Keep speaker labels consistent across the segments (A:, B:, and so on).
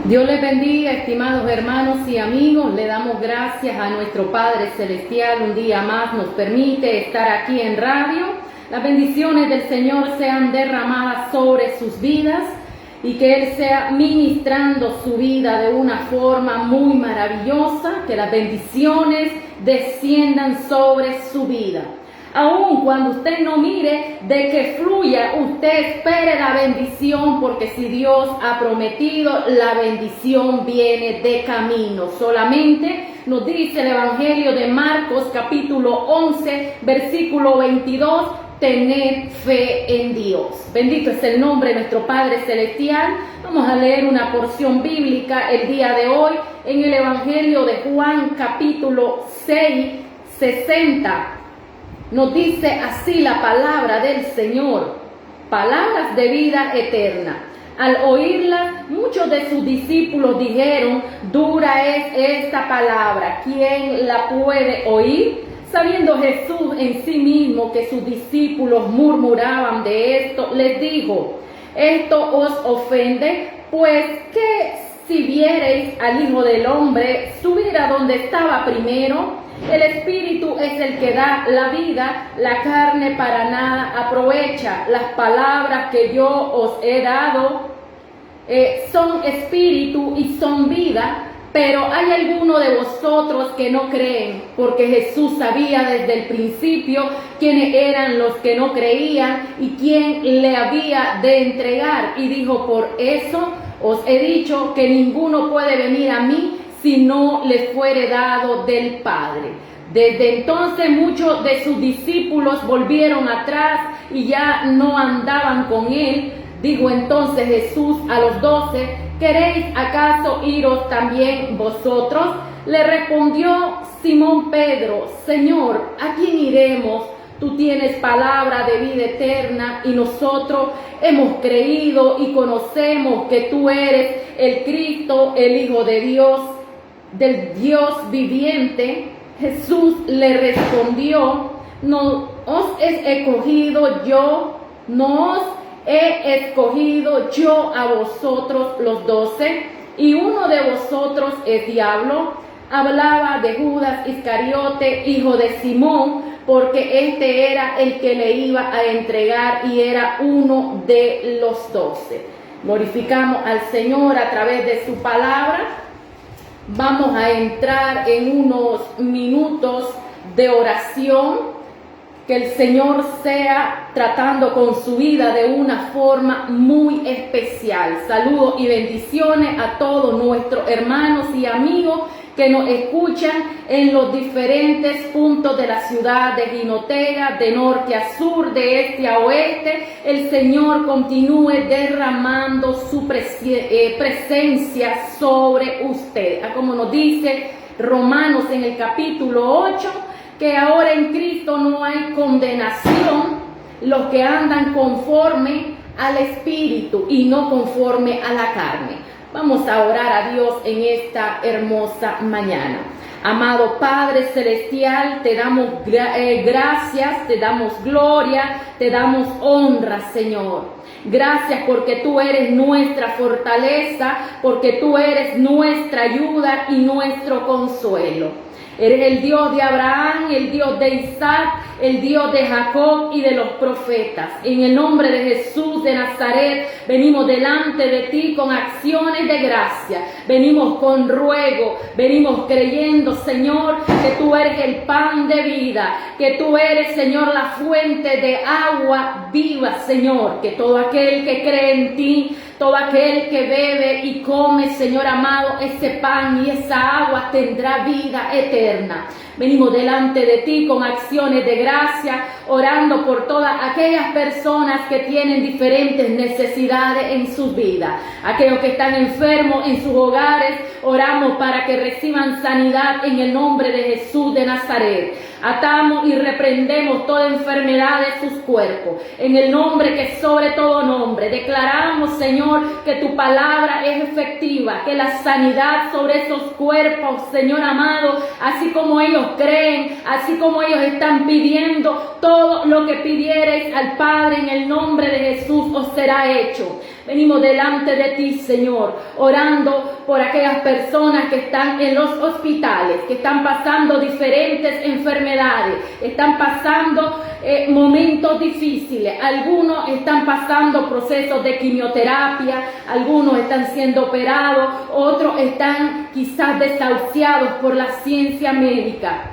A: Dios les bendiga, estimados hermanos y amigos. Le damos gracias a nuestro Padre Celestial. Un día más nos permite estar aquí en radio. Las bendiciones del Señor sean derramadas sobre sus vidas y que Él sea ministrando su vida de una forma muy maravillosa. Que las bendiciones desciendan sobre su vida. Aun cuando usted no mire de que fluya, usted espere la bendición, porque si Dios ha prometido, la bendición viene de camino. Solamente nos dice el Evangelio de Marcos, capítulo 11, versículo 22, tened fe en Dios. Bendito es el nombre de nuestro Padre Celestial. Vamos a leer una porción bíblica el día de hoy en el Evangelio de Juan, capítulo 6, 60. Nos dice así la palabra del Señor, palabras de vida eterna. Al oírlas, muchos de sus discípulos dijeron: dura es esta palabra, ¿quién la puede oír? Sabiendo Jesús en sí mismo que sus discípulos murmuraban de esto, les dijo: ¿esto os ofende? Pues que si viereis al Hijo del Hombre subir a donde estaba primero. El Espíritu es el que da la vida, la carne para nada aprovecha. Las palabras que yo os he dado son espíritu y son vida, pero hay algunos de vosotros que no creen, porque Jesús sabía desde el principio quiénes eran los que no creían y quién le había de entregar. Y dijo: por eso os he dicho que ninguno puede venir a mí si no les fuere dado del Padre. Desde entonces muchos de sus discípulos volvieron atrás y ya no andaban con él. Dijo entonces Jesús a los 12: ¿queréis acaso iros también vosotros? Le respondió Simón Pedro: Señor, ¿a quién iremos? Tú tienes palabra de vida eterna y nosotros hemos creído y conocemos que tú eres el Cristo, el Hijo de Dios, del Dios viviente. Jesús le respondió: no os he escogido yo a vosotros los 12, y uno de vosotros es diablo. Hablaba de Judas Iscariote, hijo de Simón, porque este era el que le iba a entregar y era uno de los 12. Glorificamos al Señor a través de su palabra. Vamos a entrar en unos minutos de oración. Que el Señor sea tratando con su vida de una forma muy especial. Saludos y bendiciones a todos nuestros hermanos y amigos que nos escuchan en los diferentes puntos de la ciudad de Jinotega, de norte a sur, de este a oeste. El Señor continúe derramando su presencia sobre usted. Como nos dice Romanos en el capítulo 8, que ahora en Cristo no hay condenación, los que andan conforme al Espíritu y no conforme a la carne. Vamos a orar a Dios en esta hermosa mañana. Amado Padre Celestial, te damos gracias, te damos gloria, te damos honra, Señor. Gracias porque tú eres nuestra fortaleza, porque tú eres nuestra ayuda y nuestro consuelo. Eres el Dios de Abraham, el Dios de Isaac, el Dios de Jacob y de los profetas. En el nombre de Jesús de Nazaret, venimos delante de ti con acciones de gracia. Venimos con ruego, venimos creyendo, Señor, que tú eres el pan de vida, que tú eres, Señor, la fuente de agua viva, Señor. Que todo aquel que cree en ti, todo aquel que bebe y come, Señor amado, ese pan y esa agua tendrá vida eterna. Venimos delante de ti con acciones de gracia, orando por todas aquellas personas que tienen diferentes necesidades en sus vidas. Aquellos que están enfermos en sus hogares, oramos para que reciban sanidad en el nombre de Jesús de Nazaret. Atamos y reprendemos toda enfermedad de sus cuerpos, en el nombre que es sobre todo nombre. Declaramos, Señor, que tu palabra es efectiva, que la sanidad sobre esos cuerpos, Señor amado, así como ellos creen, así como ellos están pidiendo, todo lo que pidiereis al Padre en el nombre de Jesús os será hecho. Venimos delante de ti, Señor, orando por aquellas personas que están en los hospitales, que están pasando diferentes enfermedades, están pasando momentos difíciles. Algunos están pasando procesos de quimioterapia, algunos están siendo operados, otros están quizás desahuciados por la ciencia médica.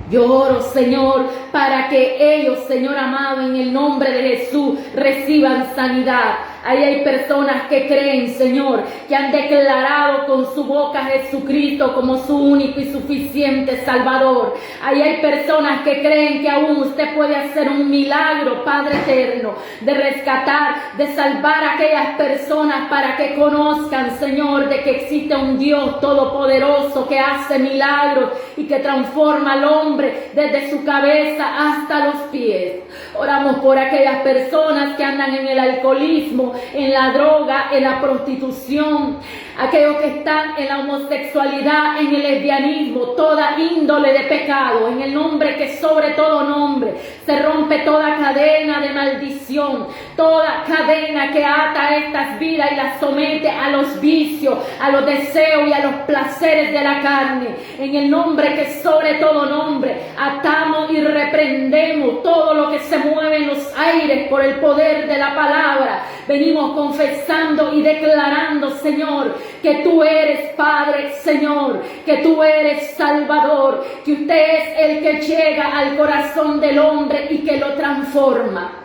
A: Yo oro, Señor, para que ellos, Señor amado, en el nombre de Jesús, reciban sanidad. Ahí hay personas que creen, Señor, que han declarado con su boca a Jesucristo como su único y suficiente Salvador. Ahí hay personas que creen que aún usted puede hacer un milagro, Padre eterno, de rescatar, de salvar a aquellas personas para que conozcan, Señor, de que existe un Dios todopoderoso que hace milagros y que transforma al hombre desde su cabeza hasta los pies. Oramos por aquellas personas que andan en el alcoholismo, en la droga, en la prostitución, aquellos que están en la homosexualidad, en el lesbianismo, toda índole de pecado, en el nombre que sobre todo nombre, se rompe toda cadena de maldición, toda cadena que ata a estas vidas y las somete a los vicios, a los deseos y a los placeres de la carne. En el nombre que sobre todo nombre, atamos y reprendemos todo lo que se mueve en los aires por el poder de la palabra. Venimos confesando y declarando, Señor, que tú eres Padre, Señor, que tú eres Salvador, que usted es el que llega al corazón del hombre y que lo transforma.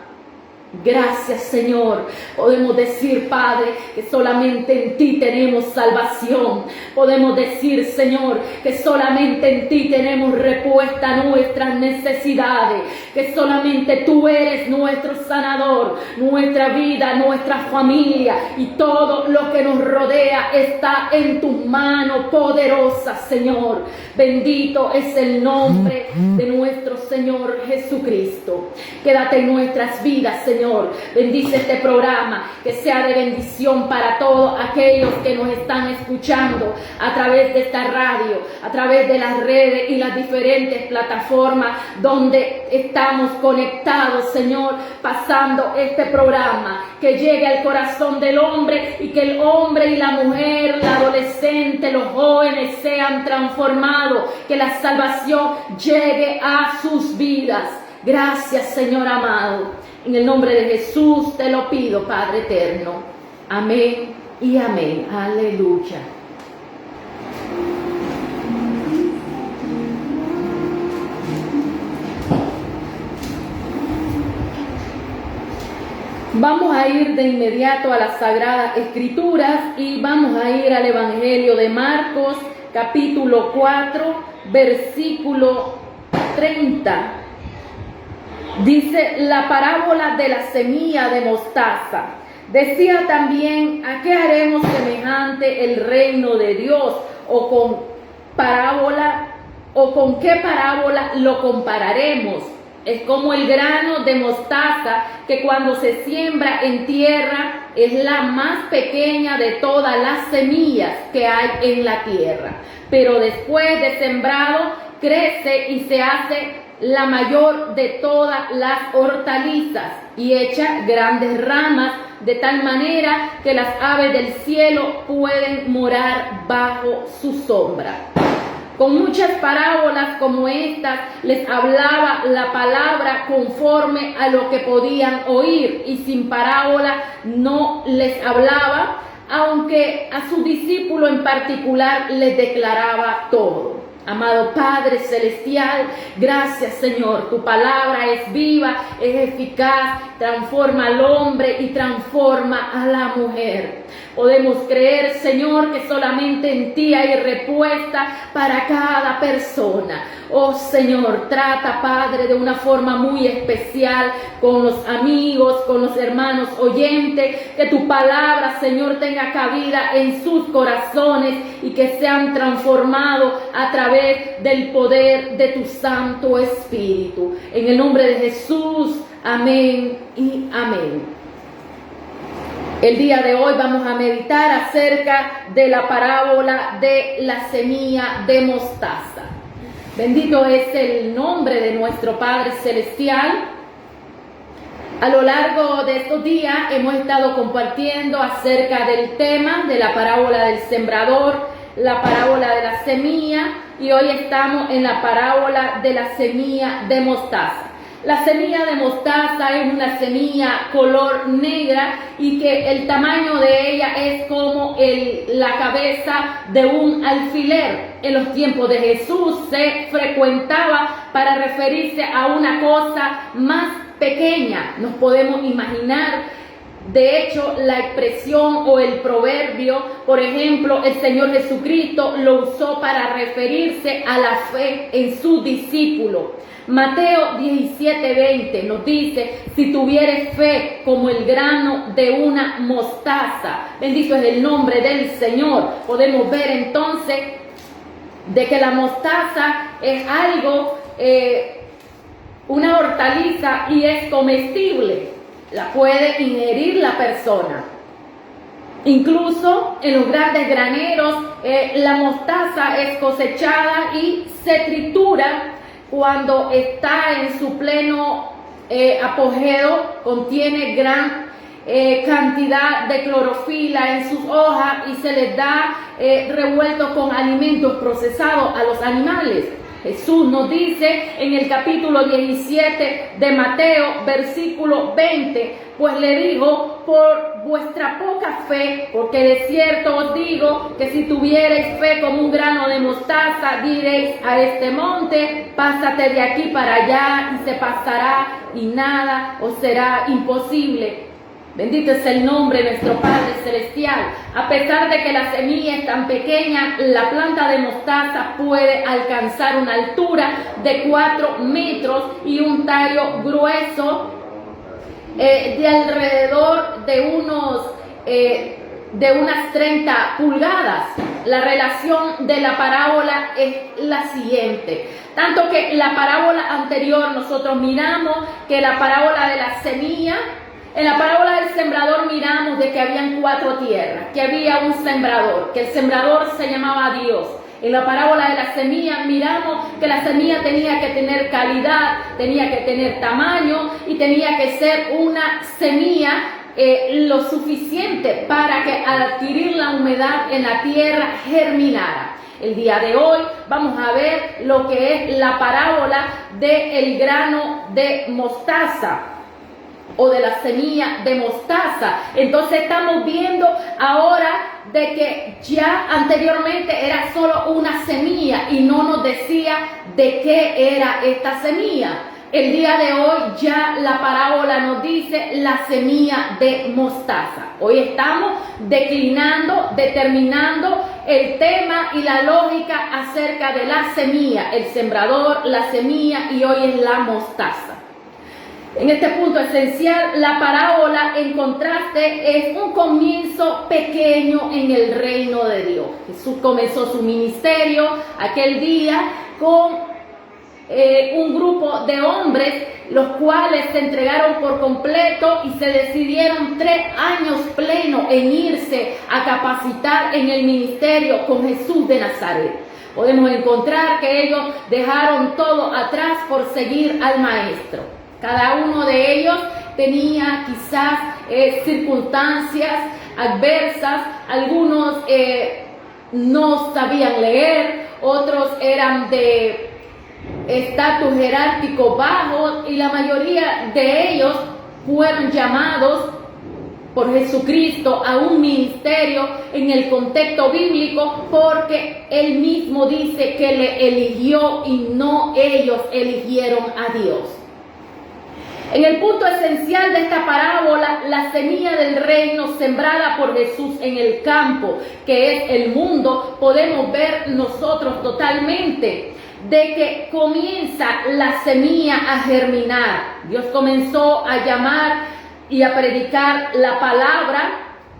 A: Gracias, Señor. Podemos decir, Padre, que solamente en ti tenemos salvación. Podemos decir, Señor, que solamente en ti tenemos respuesta a nuestras necesidades, que solamente tú eres nuestro sanador, nuestra vida, nuestra familia y todo lo que nos rodea está en tus manos poderosas, Señor. Bendito es el nombre de nuestro Señor Jesucristo. Quédate en nuestras vidas, Señor. Bendice este programa, que sea de bendición para todos aquellos que nos están escuchando a través de esta radio, a través de las redes y las diferentes plataformas donde estamos conectados, Señor, pasando este programa, que llegue al corazón del hombre y que el hombre y la mujer, la adolescente, los jóvenes sean transformados, que la salvación llegue a sus vidas. Gracias, Señor amado. En el nombre de Jesús te lo pido, Padre eterno. Amén y amén. Aleluya. Vamos a ir de inmediato a las Sagradas Escrituras y vamos a ir al Evangelio de Marcos, capítulo 4, versículo 30. Dice la parábola de la semilla de mostaza. Decía también, ¿a qué haremos semejante el reino de Dios? ¿O con qué parábola lo compararemos? Es como el grano de mostaza que cuando se siembra en tierra es la más pequeña de todas las semillas que hay en la tierra. Pero después de sembrado crece y se hace la mayor de todas las hortalizas y echa grandes ramas de tal manera que las aves del cielo pueden morar bajo su sombra. Con muchas parábolas como estas les hablaba la palabra conforme a lo que podían oír, y sin parábola no les hablaba, aunque a su discípulo en particular les declaraba todo. Amado Padre Celestial, gracias, Señor. Tu palabra es viva, es eficaz, transforma al hombre y transforma a la mujer. Podemos creer, Señor, que solamente en ti hay respuesta para cada persona. Oh Señor, trata, Padre, de una forma muy especial con los amigos, con los hermanos oyentes, que tu palabra, Señor, tenga cabida en sus corazones y que sean transformados a través del poder de tu Santo Espíritu. En el nombre de Jesús, amén y amén. El día de hoy vamos a meditar acerca de la parábola de la semilla de mostaza. Bendito es el nombre de nuestro Padre Celestial. A lo largo de estos días hemos estado compartiendo acerca del tema de la parábola del sembrador, la parábola de la semilla, y hoy estamos en la parábola de la semilla de mostaza. La semilla de mostaza es una semilla color negra y que el tamaño de ella es como la cabeza de un alfiler. En los tiempos de Jesús se frecuentaba para referirse a una cosa más pequeña. Nos podemos imaginar, de hecho, la expresión o el proverbio, por ejemplo, el Señor Jesucristo lo usó para referirse a la fe en sus discípulos. Mateo 17:20 nos dice: si tuvieres fe como el grano de una mostaza. Bendito es el nombre del Señor. Podemos ver entonces de que la mostaza es algo, una hortaliza, y es comestible. La puede ingerir la persona. Incluso en los grandes graneros, la mostaza es cosechada y se tritura cuando está en su pleno apogeo. Contiene gran cantidad de clorofila en sus hojas y se les da revuelto con alimentos procesados a los animales. Jesús nos dice en el capítulo 17 de Mateo, versículo 20, pues le dijo: por vuestra poca fe, porque de cierto os digo que si tuvierais fe como un grano de mostaza, diréis a este monte: pásate de aquí para allá, y se pasará, y nada os será imposible. Bendito es el nombre de nuestro Padre Celestial. A pesar de que la semilla es tan pequeña, la planta de mostaza puede alcanzar una altura de 4 metros y un tallo grueso de alrededor de unas 30 pulgadas. La relación de la parábola es la siguiente. Tanto que la parábola anterior nosotros miramos que la parábola de la semilla, en la parábola del sembrador miramos de que habían 4 tierras, que había un sembrador, que el sembrador se llamaba Dios. En la parábola de la semilla miramos que la semilla tenía que tener calidad, tenía que tener tamaño y tenía que ser una semilla lo suficiente para que al adquirir la humedad en la tierra germinara. El día de hoy vamos a ver lo que es la parábola del grano de mostaza, o de la semilla de mostaza. Entonces estamos viendo ahora de que ya anteriormente era solo una semilla y no nos decía de qué era esta semilla. El día de hoy ya la parábola nos dice la semilla de mostaza. Hoy estamos determinando el tema y la lógica acerca de la semilla, el sembrador, la semilla, y hoy es la mostaza. En este punto esencial, la parábola, en contraste, es un comienzo pequeño en el reino de Dios. Jesús comenzó su ministerio aquel día con un grupo de hombres, los cuales se entregaron por completo y se decidieron 3 años plenos en irse a capacitar en el ministerio con Jesús de Nazaret. Podemos encontrar que ellos dejaron todo atrás por seguir al Maestro. Cada uno de ellos tenía quizás circunstancias adversas. Algunos no sabían leer, otros eran de estatus jerárquico bajo, y la mayoría de ellos fueron llamados por Jesucristo a un ministerio en el contexto bíblico, porque Él mismo dice que le eligió y no ellos eligieron a Dios. En el punto esencial de esta parábola, la semilla del reino sembrada por Jesús en el campo, que es el mundo, podemos ver nosotros totalmente de que comienza la semilla a germinar. Dios comenzó a llamar y a predicar la palabra,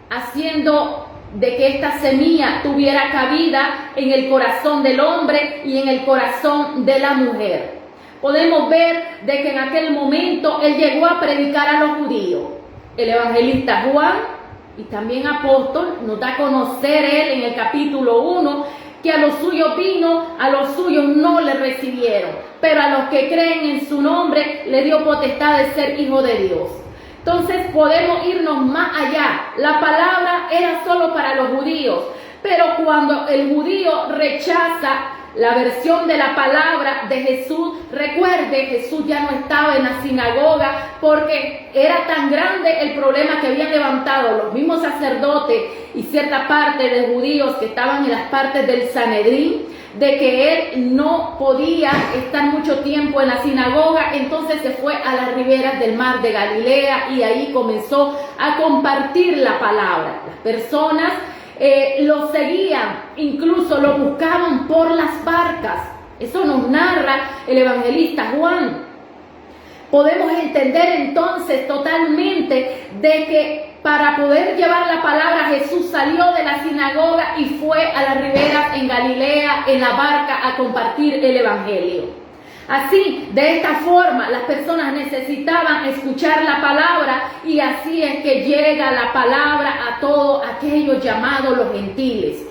A: haciendo de que esta semilla tuviera cabida en el corazón del hombre y en el corazón de la mujer. Podemos ver de que en aquel momento Él llegó a predicar a los judíos. El evangelista Juan, y también apóstol, nos da a conocer Él en el capítulo 1, que a los suyos vino, a los suyos no le recibieron, pero a los que creen en su nombre le dio potestad de ser hijo de Dios. Entonces podemos irnos más allá. La palabra era solo para los judíos, pero cuando el judío rechaza la versión de la palabra de Jesús, recuerde, Jesús ya no estaba en la sinagoga porque era tan grande el problema que habían levantado los mismos sacerdotes y cierta parte de judíos que estaban en las partes del Sanedrín, de que él no podía estar mucho tiempo en la sinagoga. Entonces se fue a las riberas del mar de Galilea y ahí comenzó a compartir la palabra. Las personas lo seguían, incluso lo buscaban por las barcas. Eso nos narra el evangelista Juan. Podemos entender entonces totalmente de que para poder llevar la palabra, Jesús salió de la sinagoga y fue a las riberas en Galilea en la barca a compartir el evangelio. Así, de esta forma, las personas necesitaban escuchar la palabra, y así es que llega la palabra a todos aquellos llamados los gentiles,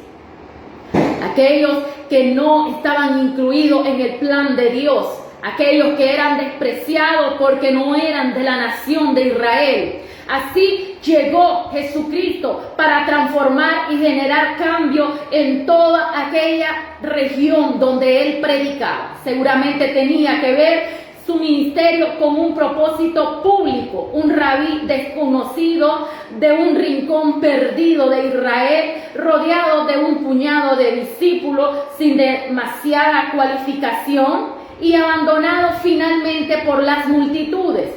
A: aquellos que no estaban incluidos en el plan de Dios, aquellos que eran despreciados porque no eran de la nación de Israel. Así llegó Jesucristo para transformar y generar cambio en toda aquella región donde él predicaba. Seguramente tenía que ver su ministerio con un propósito público. Un rabí desconocido de un rincón perdido de Israel, rodeado de un puñado de discípulos sin demasiada cualificación y abandonado finalmente por las multitudes,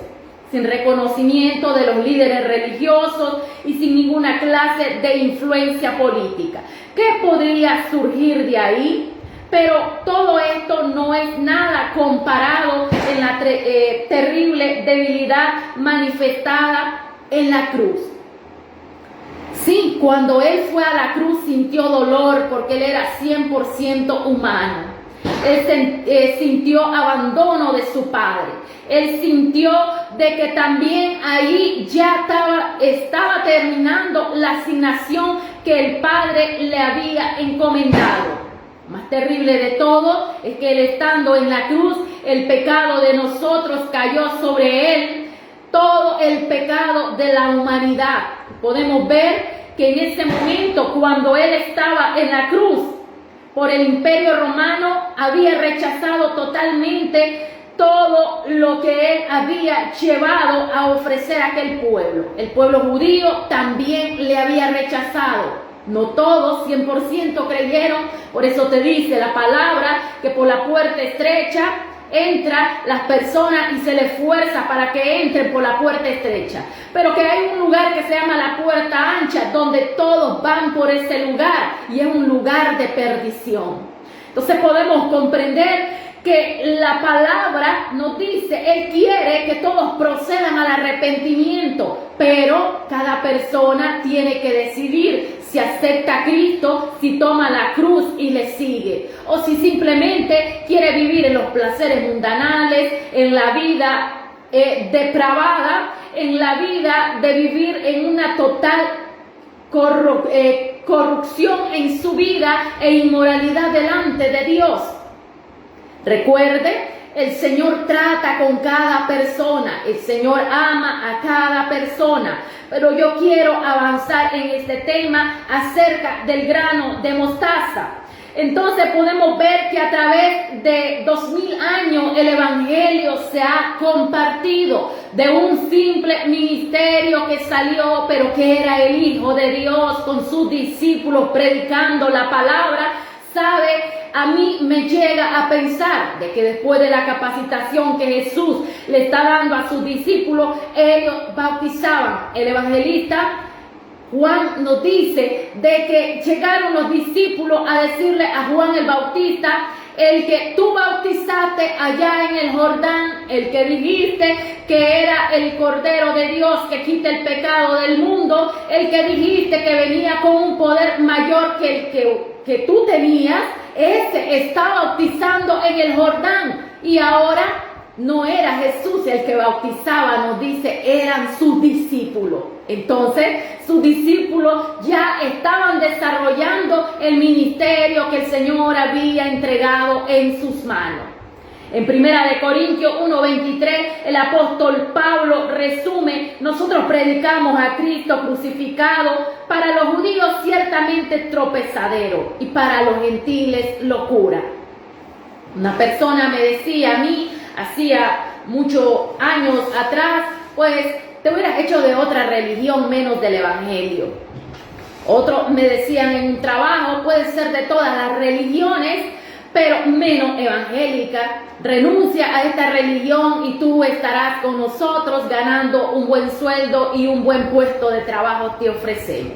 A: sin reconocimiento de los líderes religiosos y sin ninguna clase de influencia política. ¿Qué podría surgir de ahí? Pero todo esto no es nada comparado en la terrible debilidad manifestada en la cruz. Sí, cuando él fue a la cruz sintió dolor porque él era 100% humano. Él sintió abandono de su padre. Él sintió de que también ahí ya estaba terminando la asignación que el Padre le había encomendado. Más terrible de todo es que él, estando en la cruz, el pecado de nosotros cayó sobre él, todo el pecado de la humanidad. Podemos ver que en ese momento, cuando él estaba en la cruz, por el Imperio Romano, había rechazado totalmente todo lo que él había llevado a ofrecer a aquel pueblo. El pueblo judío también le había rechazado. No todos 100% creyeron, por eso te dice la palabra que por la puerta estrecha entran las personas y se les fuerza para que entren por la puerta estrecha. Pero que hay un lugar que se llama la puerta ancha, donde todos van por ese lugar, y es un lugar de perdición. Entonces podemos comprender que la palabra nos dice, él quiere que todos procedan al arrepentimiento, pero cada persona tiene que decidir si acepta a Cristo, si toma la cruz y le sigue, o si simplemente quiere vivir en los placeres mundanales, en la vida depravada, en la vida de vivir en una total corrupción en su vida e inmoralidad delante de Dios. Recuerde, el Señor trata con cada persona, el Señor ama a cada persona, pero yo quiero avanzar en este tema acerca del grano de mostaza. Entonces podemos ver que a través de 2000 años el Evangelio se ha compartido, de un simple ministerio que salió, pero que era el Hijo de Dios con sus discípulos predicando la palabra. ¿Sabe? A mí me llega a pensar de que después de la capacitación que Jesús le está dando a sus discípulos, ellos bautizaban. El evangelista Juan nos dice de que llegaron los discípulos a decirle a Juan el Bautista: el que tú bautizaste allá en el Jordán, el que dijiste que era el Cordero de Dios que quita el pecado del mundo, el que dijiste que venía con un poder mayor que el que tú tenías, ese está bautizando en el Jordán. Y ahora no era Jesús el que bautizaba, nos dice, eran sus discípulos. Entonces sus discípulos ya estaban desarrollando el ministerio que el Señor había entregado en sus manos. En 1 Corintios 1:23, el apóstol Pablo resume: nosotros predicamos a Cristo crucificado, para los judíos ciertamente tropezadero y para los gentiles locura. Una persona me decía a mí, hacía muchos años atrás, pues te hubieras hecho de otra religión menos del evangelio. Otros me decían en un trabajo, puede ser de todas las religiones, pero menos evangélica. Renuncia a esta religión y tú estarás con nosotros ganando un buen sueldo y un buen puesto de trabajo te ofrecemos.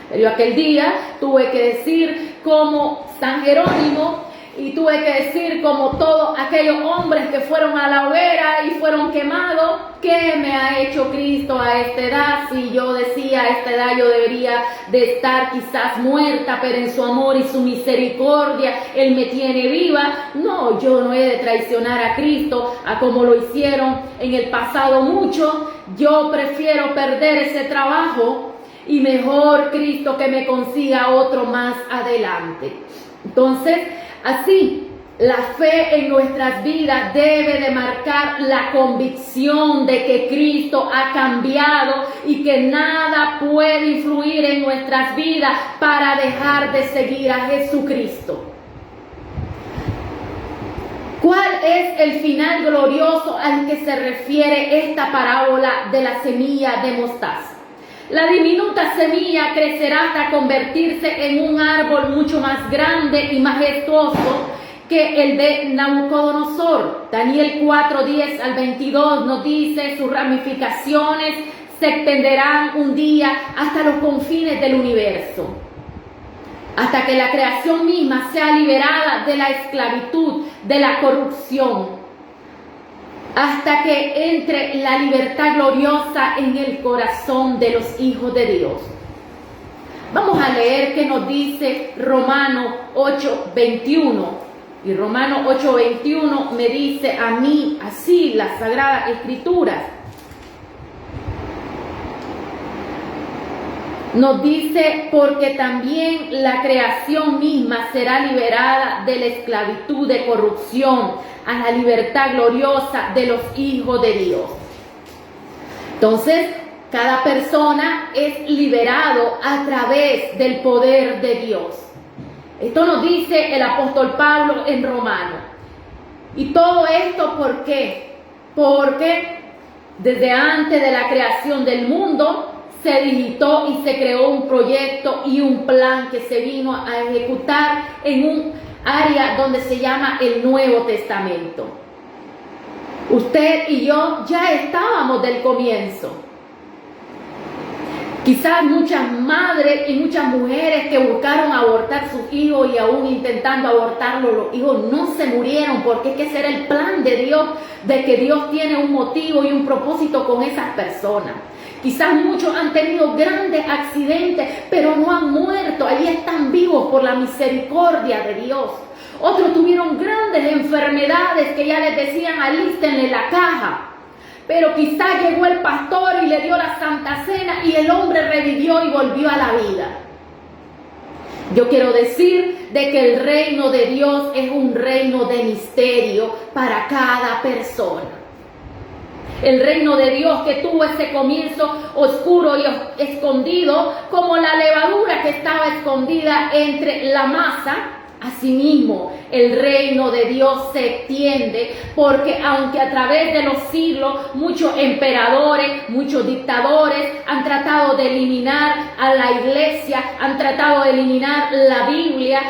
A: Pero yo aquel día tuve que decir como San Jerónimo, y tuve que decir como todos aquellos hombres que fueron a la hoguera y fueron quemados: ¿qué me ha hecho Cristo a esta edad? Si yo decía a esta edad yo debería de estar quizás muerta, pero en su amor y su misericordia Él me tiene viva. No, yo no he de traicionar a Cristo a como lo hicieron en el pasado mucho. Yo prefiero perder ese trabajo y mejor Cristo que me consiga otro más adelante. Entonces, así, la fe en nuestras vidas debe de marcar la convicción de que Cristo ha cambiado y que nada puede influir en nuestras vidas para dejar de seguir a Jesucristo. ¿Cuál es el final glorioso al que se refiere esta parábola de la semilla de mostaza? La diminuta semilla crecerá hasta convertirse en un árbol mucho más grande y majestuoso que el de Nabucodonosor. Daniel 4:10 al 22 nos dice: sus ramificaciones se extenderán un día hasta los confines del universo, hasta que la creación misma sea liberada de la esclavitud, de la corrupción, hasta que entre la libertad gloriosa en el corazón de los hijos de Dios. Vamos a leer qué nos dice Romanos 8:21. Y Romanos 8:21 me dice a mí así las Sagradas Escrituras. Nos dice: porque también la creación misma será liberada de la esclavitud de corrupción a la libertad gloriosa de los hijos de Dios. Entonces, cada persona es liberado a través del poder de Dios. Esto nos dice el apóstol Pablo en Romanos. Y todo esto, ¿por qué? Porque desde antes de la creación del mundo se digitó y se creó un proyecto y un plan que se vino a ejecutar en un área donde se llama el Nuevo Testamento. Usted y yo ya estábamos del comienzo. Quizás muchas madres y muchas mujeres que buscaron abortar sus hijos y aún intentando abortarlo, los hijos no se murieron, porque es que ese era el plan de Dios, de que Dios tiene un motivo y un propósito con esas personas. Quizás muchos han tenido grandes accidentes, pero no han muerto, allí están vivos por la misericordia de Dios. Otros tuvieron grandes enfermedades que ya les decían: alístenle la caja. Pero quizás llegó el pastor y le dio la Santa Cena y el hombre revivió y volvió a la vida. Yo quiero decir de que el reino de Dios es un reino de misterio para cada persona. El reino de Dios que tuvo ese comienzo oscuro y escondido, como la levadura que estaba escondida entre la masa. Asimismo, el reino de Dios se extiende, porque aunque a través de los siglos muchos emperadores, muchos dictadores han tratado de eliminar a la iglesia, han tratado de eliminar la Biblia,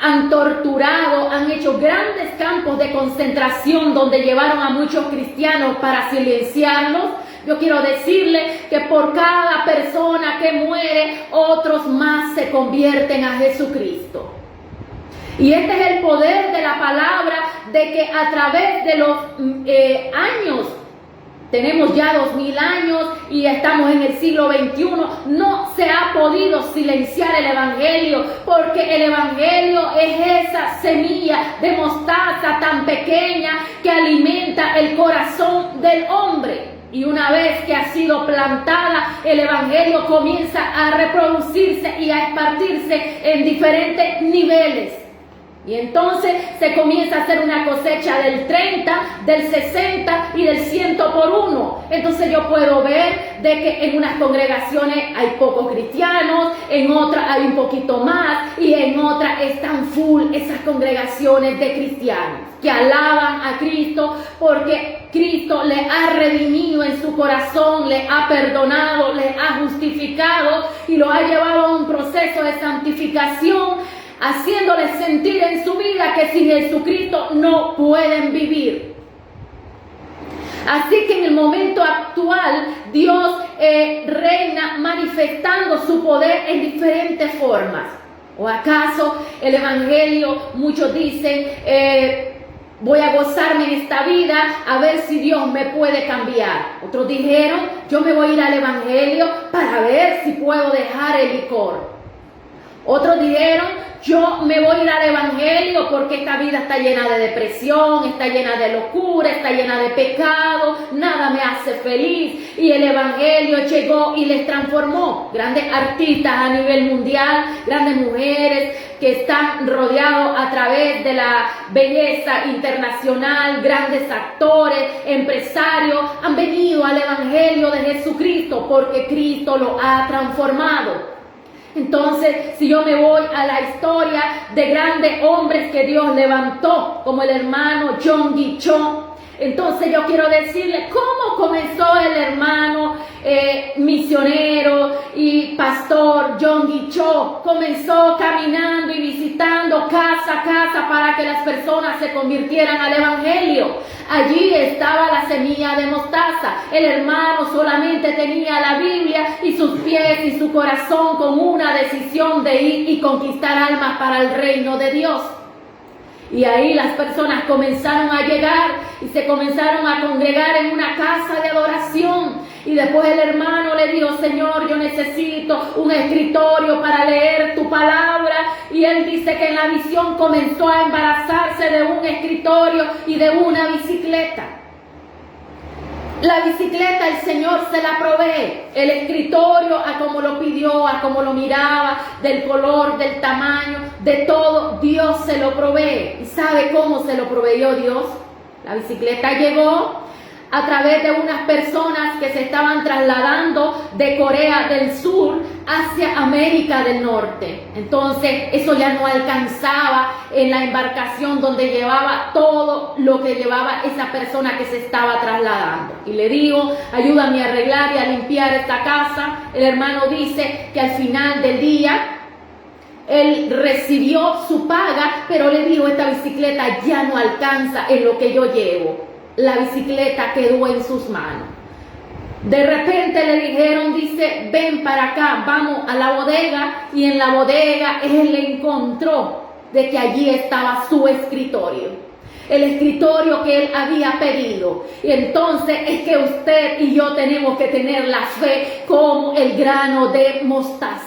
A: han torturado, han hecho grandes campos de concentración donde llevaron a muchos cristianos para silenciarlos. Yo quiero decirle que por cada persona que muere, otros más se convierten a Jesucristo. Y este es el poder de la palabra, de que a través de los años, tenemos ya 2000 años y estamos en el siglo XXI, no se ha podido silenciar el evangelio, porque el evangelio es esa semilla de mostaza tan pequeña que alimenta el corazón del hombre. Y una vez que ha sido plantada, el evangelio comienza a reproducirse y a esparcirse en diferentes niveles. Y entonces se comienza a hacer una cosecha del 30, del 60 y del 100 por uno. Entonces yo puedo ver de que en unas congregaciones hay pocos cristianos, en otras hay un poquito más y en otras están full esas congregaciones de cristianos que alaban a Cristo porque Cristo le ha redimido en su corazón, le ha perdonado, le ha justificado y lo ha llevado a un proceso de santificación, haciéndoles sentir en su vida que sin Jesucristo no pueden vivir. Así que en el momento actual Dios reina manifestando su poder en diferentes formas. ¿O acaso el Evangelio, muchos dicen, voy a gozarme en esta vida a ver si Dios me puede cambiar? Otros dijeron, yo me voy a ir al Evangelio para ver si puedo dejar el licor. Otros dijeron, yo me voy a ir al Evangelio porque esta vida está llena de depresión, está llena de locura, está llena de pecado, nada me hace feliz. Y el Evangelio llegó y les transformó. Grandes artistas a nivel mundial, grandes mujeres que están rodeados a través de la belleza internacional, grandes actores, empresarios, han venido al Evangelio de Jesucristo porque Cristo lo ha transformado. Entonces, si yo me voy a la historia de grandes hombres que Dios levantó, como el hermano John Guichón, entonces yo quiero decirle cómo comenzó el hermano misionero y pastor John Guichón. Comenzó caminando y visitando casa a casa para que las personas se convirtieran al Evangelio. Allí estaba la semilla de mostaza. El hermano solamente tenía la Biblia y sus pies y su corazón con una decisión de ir y conquistar almas para el reino de Dios. Y ahí las personas comenzaron a llegar y se comenzaron a congregar en una casa de adoración. Y después el hermano le dijo, Señor, yo necesito un escritorio para leer tu palabra. Y él dice que en la visión comenzó a embarazarse de un escritorio y de una bicicleta. La bicicleta el Señor se la provee, el escritorio a como lo pidió, a como lo miraba, del color, del tamaño, de todo, Dios se lo provee. ¿Y sabe cómo se lo proveyó Dios? La bicicleta llegó a través de unas personas que se estaban trasladando de Corea del Sur hacia América del Norte. Entonces eso ya no alcanzaba en la embarcación donde llevaba todo lo que llevaba esa persona que se estaba trasladando. Y le digo, ayúdame a arreglar y a limpiar esta casa. El hermano dice que al final del día él recibió su paga, pero le dijo, esta bicicleta ya no alcanza en lo que yo llevo. La bicicleta quedó en sus manos. De repente le dijeron, dice, ven para acá, vamos a la bodega. Y en la bodega él encontró de que allí estaba su escritorio. El escritorio que él había pedido. Y entonces es que usted y yo tenemos que tener la fe como el grano de mostaza.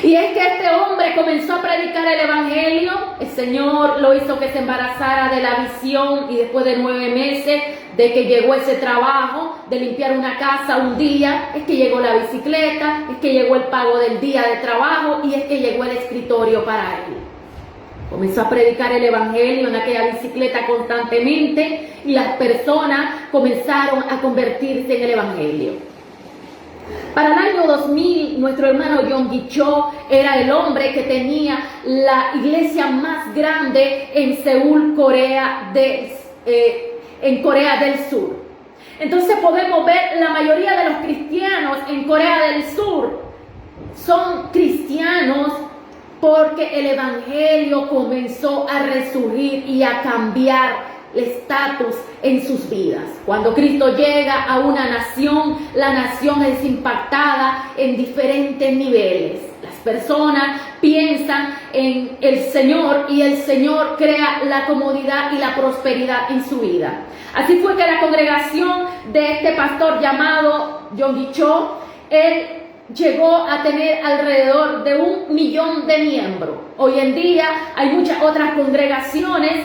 A: Y es que este hombre comenzó a predicar el Evangelio. El Señor lo hizo que se embarazara de la visión y después de 9 meses de que llegó ese trabajo de limpiar una casa un día, es que llegó la bicicleta, es que llegó el pago del día de trabajo y es que llegó el escritorio para él. Comenzó a predicar el Evangelio en aquella bicicleta constantemente y las personas comenzaron a convertirse en el Evangelio. Para el año 2000, nuestro hermano John Guichón era el hombre que tenía la iglesia más grande en Seúl, en Corea del Sur. Entonces podemos ver la mayoría de los cristianos en Corea del Sur son cristianos porque el Evangelio comenzó a resurgir y a cambiar el estatus en sus vidas. Cuando Cristo llega a una nación, la nación es impactada en diferentes niveles. Las personas piensan en el Señor y el Señor crea la comodidad y la prosperidad en su vida. Así fue que la congregación de este pastor llamado John Guichón, él llegó a tener alrededor de 1 millón de miembros. Hoy en día hay muchas otras congregaciones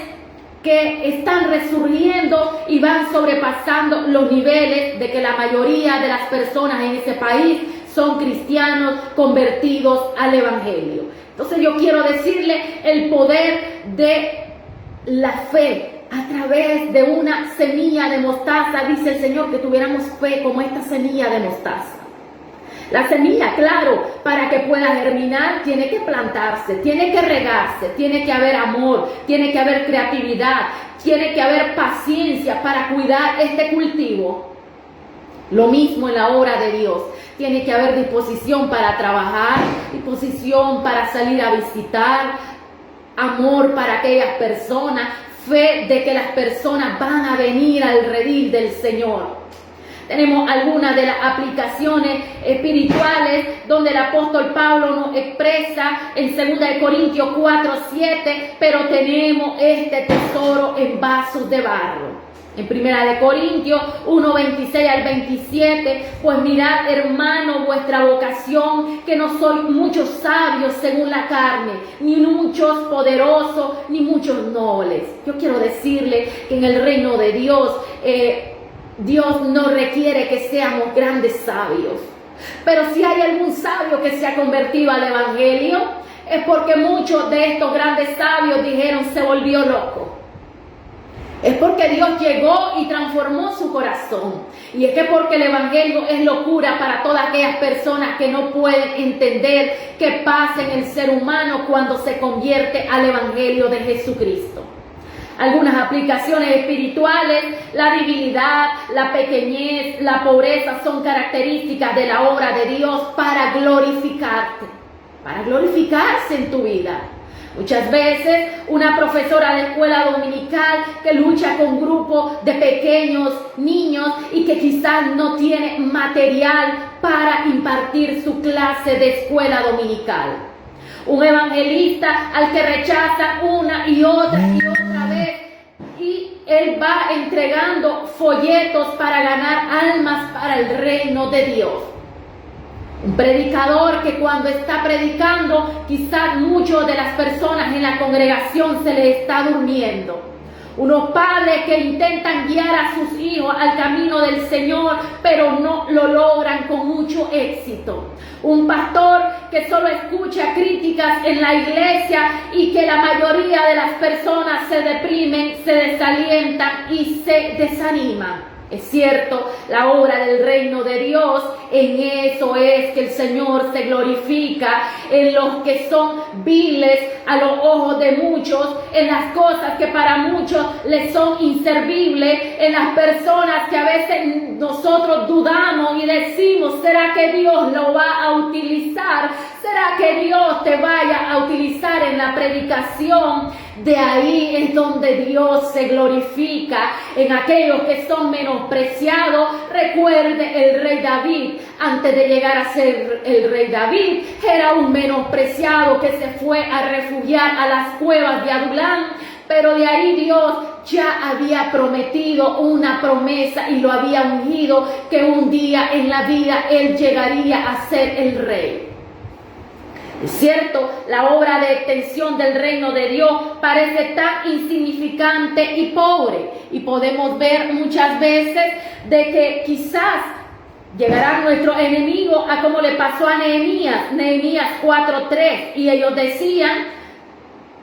A: que están resurgiendo y van sobrepasando los niveles de que la mayoría de las personas en ese país son cristianos convertidos al Evangelio. Entonces yo quiero decirle el poder de la fe a través de una semilla de mostaza. Dice el Señor que tuviéramos fe como esta semilla de mostaza. La semilla, claro, para que pueda germinar, tiene que plantarse, tiene que regarse, tiene que haber amor, tiene que haber creatividad, tiene que haber paciencia para cuidar este cultivo. Lo mismo en la obra de Dios. Tiene que haber disposición para trabajar, disposición para salir a visitar, amor para aquellas personas, fe de que las personas van a venir al redil del Señor. Tenemos algunas de las aplicaciones espirituales donde el apóstol Pablo nos expresa en 2 Corintios 4:7, pero tenemos este tesoro en vasos de barro. En 1 Corintios 1:26 al 27, pues mirad, hermano, vuestra vocación, que no sois muchos sabios según la carne, ni muchos poderosos, ni muchos nobles. Yo quiero decirle que en el reino de Dios, Dios no requiere que seamos grandes sabios. Pero si hay algún sabio que se ha convertido al evangelio, es porque muchos de estos grandes sabios dijeron: se volvió loco. Es porque Dios llegó y transformó su corazón. Y es que porque el evangelio es locura para todas aquellas personas que no pueden entender qué pasa en el ser humano cuando se convierte al evangelio de Jesucristo. Algunas aplicaciones espirituales: la debilidad, la pequeñez, la pobreza son características de la obra de Dios para glorificarte, para glorificarse en tu vida. Muchas veces una profesora de escuela dominical que lucha con grupos de pequeños niños y que quizás no tiene material para impartir su clase de escuela dominical. Un evangelista al que rechazan una y otra vez, y él va entregando folletos para ganar almas para el reino de Dios. Un predicador que cuando está predicando, quizás muchas de las personas en la congregación se le está durmiendo. Unos padres que intentan guiar a sus hijos al camino del Señor, pero no lo logran con mucho éxito. Un pastor que solo escucha críticas en la iglesia y que la mayoría de las personas se deprimen, se desalientan y se desaniman. Es cierto, la obra del reino de Dios, en eso es que el Señor se glorifica, en los que son viles a los ojos de muchos, en las cosas que para muchos les son inservibles, en las personas que a veces nosotros dudamos y decimos: ¿será que Dios lo va a utilizar? ¿Será que Dios te vaya a utilizar en la predicación? De ahí es donde Dios se glorifica en aquellos que son menospreciados. Recuerde el rey David. Antes de llegar a ser el rey David, era un menospreciado que se fue a refugiar a las cuevas de Adulam. Pero de ahí Dios ya había prometido una promesa y lo había ungido, que un día en la vida él llegaría a ser el rey. Es cierto, la obra de extensión del reino de Dios parece tan insignificante y pobre. Y podemos ver muchas veces de que quizás llegarán nuestros enemigos a como le pasó a Nehemías, Nehemías 4:3. Y ellos decían: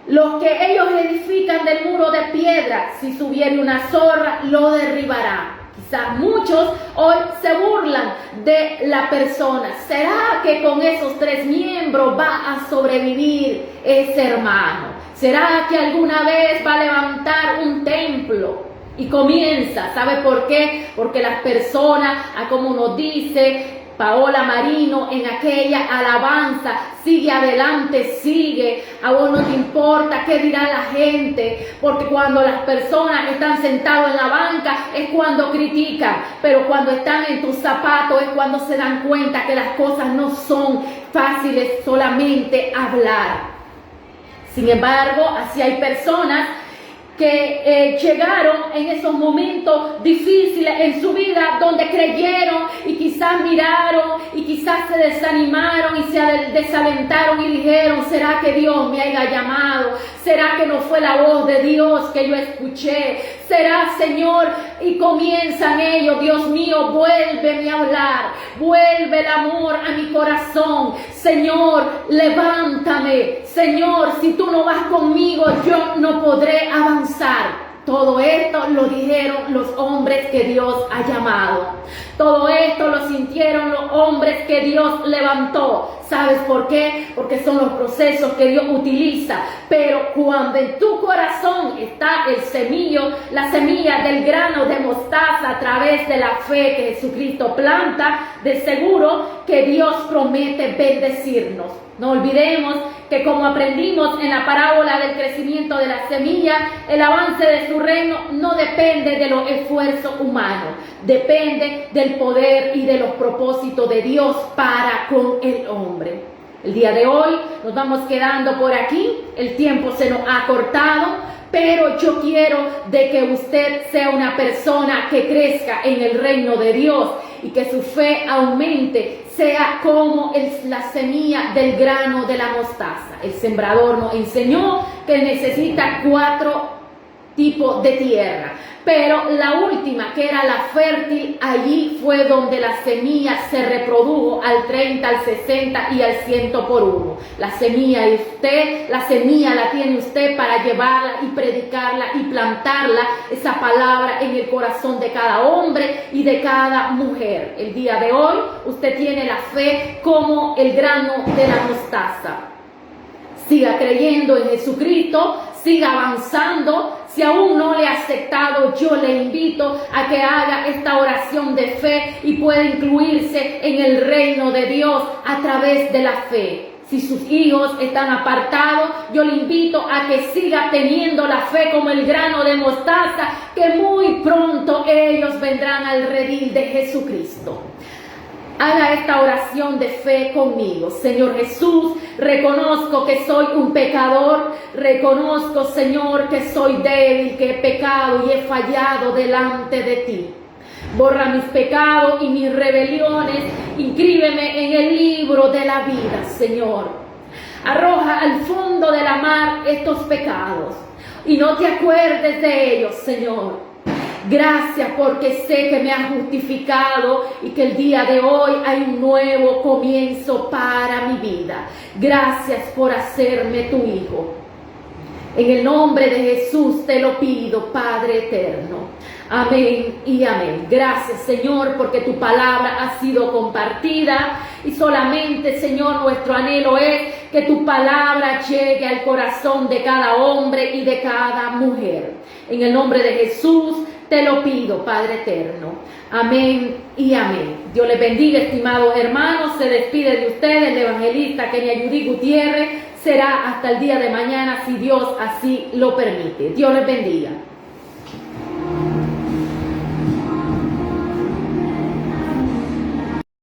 A: los que ellos edifican del muro de piedra, si subiere una zorra, lo derribará. Quizás muchos hoy se burlan de la persona. ¿Será que con esos 3 miembros va a sobrevivir ese hermano? ¿Será que alguna vez va a levantar un templo? Y comienza, ¿sabe por qué? Porque las personas, como nos dice Paola Marino en aquella alabanza: sigue adelante, sigue, a vos no te importa qué dirá la gente, porque cuando las personas están sentadas en la banca es cuando critican, pero cuando están en tus zapatos es cuando se dan cuenta que las cosas no son fáciles solamente hablar. Sin embargo, así hay personas que llegaron en esos momentos difíciles en su vida donde creyeron y quizás quizás miraron y quizás se desanimaron y se desalentaron y dijeron, ¿será que Dios me haya llamado? ¿Será que no fue la voz de Dios que yo escuché? ¿Será, Señor? Y comienzan ellos, Dios mío, vuélveme a hablar, vuelve el amor a mi corazón. Señor, levántame. Señor, si tú no vas conmigo, yo no podré avanzar. Todo esto lo dijeron los hombres que Dios ha llamado. Todo esto lo sintieron los hombres que Dios levantó. ¿Sabes por qué? Porque son los procesos que Dios utiliza. Pero cuando en tu corazón está el semillo, la semilla del grano de mostaza a través de la fe que Jesucristo planta, de seguro que Dios promete bendecirnos. No olvidemos que como aprendimos en la parábola del crecimiento de la semilla, el avance de su reino no depende de los esfuerzos humanos, depende del poder y de los propósitos de Dios para con el hombre. El día de hoy nos vamos quedando por aquí, el tiempo se nos ha cortado, pero yo quiero de que usted sea una persona que crezca en el reino de Dios y que su fe aumente, sea como la semilla del grano de la mostaza. El sembrador nos enseñó que necesita 4 tipos de tierra, pero la última, que era la fértil, allí fue donde la semilla se reprodujo al 30, al 60 y al 100 por 1. La semilla de usted, la semilla la tiene usted para llevarla y predicarla y plantarla, esa palabra en el corazón de cada hombre y de cada mujer. El día de hoy usted tiene la fe como el grano de la mostaza. Siga creyendo en Jesucristo, siga avanzando. Si aún no le ha aceptado, yo le invito a que haga esta oración de fe y pueda incluirse en el reino de Dios a través de la fe. Si sus hijos están apartados, yo le invito a que siga teniendo la fe como el grano de mostaza, que muy pronto ellos vendrán al redil de Jesucristo. Haga esta oración de fe conmigo. Señor Jesús, reconozco que soy un pecador. Reconozco, Señor, que soy débil, que he pecado y he fallado delante de ti. Borra mis pecados y mis rebeliones. Inscríbeme en el libro de la vida, Señor. Arroja al fondo de la mar estos pecados y no te acuerdes de ellos, Señor. Gracias porque sé que me has justificado y que el día de hoy hay un nuevo comienzo para mi vida. Gracias por hacerme tu hijo. En el nombre de Jesús te lo pido, Padre eterno. Amén y amén. Gracias, Señor, porque tu palabra ha sido compartida y solamente, Señor, nuestro anhelo es que tu palabra llegue al corazón de cada hombre y de cada mujer. En el nombre de Jesús te lo pido, Padre eterno. Amén y amén. Dios les bendiga, estimados hermanos. Se despide de ustedes el evangelista Kenia Yudí Gutiérrez. Será hasta el día de mañana, si Dios así lo permite. Dios les bendiga.